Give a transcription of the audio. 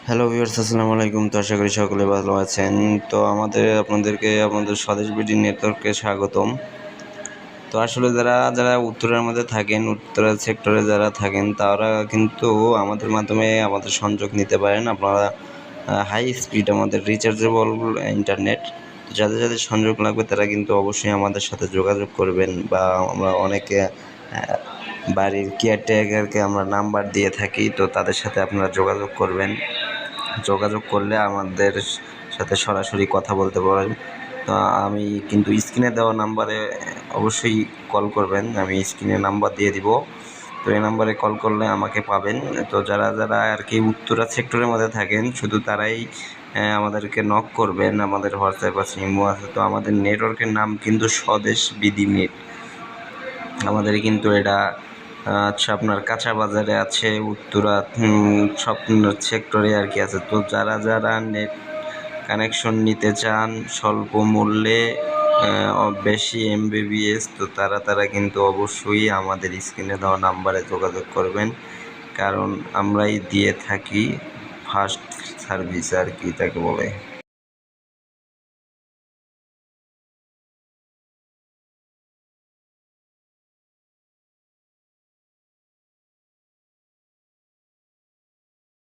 Hello viewers, আসসালামু আলাইকুম। তো আশা করি সকলে ভালো আছেন। তো আপনাদেরকে আমাদের স্বদেশ বিডি নেটওয়ার্কে স্বাগতম। তো আসলে যারা উত্তরের মধ্যে থাকেন, উত্তরা সেক্টরে যারা থাকেন তারা কিন্তু আমাদের মাধ্যমে আমাদের সংযোগ নিতে পারেন। আপনারা হাই স্পিড আমাদের রিচার্জেবল ইন্টারনেট যাদের সংযোগ লাগবে তারা কিন্তু অবশ্যই আমাদের সাথে যোগাযোগ করবেন, বা আমরা অনেকে বাড়ির কেয়ারটেকারকে আমরা নাম্বার দিয়ে থাকি। তো তাদের সাথে আপনারা যোগাযোগ করবেন। যোগাযোগ করলে আমাদের সাথে সরাসরি কথা বলতে পারেন। তো আমি কিন্তু স্ক্রিনে দেওয়া নাম্বারে অবশ্যই কল করবেন। আমি স্ক্রিনে নাম্বার দিয়ে দিব। তো এই নাম্বারে কল করলে আমাকে পাবেন। তো যারা আর কি উত্তরা সেক্টরের মধ্যে থাকেন শুধু তারাই আমাদেরকে নক করবেন। আমাদের হোয়াটসঅ্যাপ আছে, ইমো আছে। তো আমাদের নেটওয়ার্কের নাম কিন্তু স্বদেশ বিডি নেট। আমাদের কিন্তু এটা আচ্ছা আপনার কাঁচা বাজারে আছে, উত্তরা সব সেক্টরে আর কি আছে। তো যারা নেট কানেকশন নিতে চান স্বল্প মূল্যে, বেশি এমবিবিএস, তো তারা কিন্তু অবশ্যই আমাদের স্ক্রিনে দেওয়া নাম্বারে যোগাযোগ করবেন, কারণ আমরাই দিয়ে থাকি ফার্স্ট সার্ভিস আর কি তাকে বলে।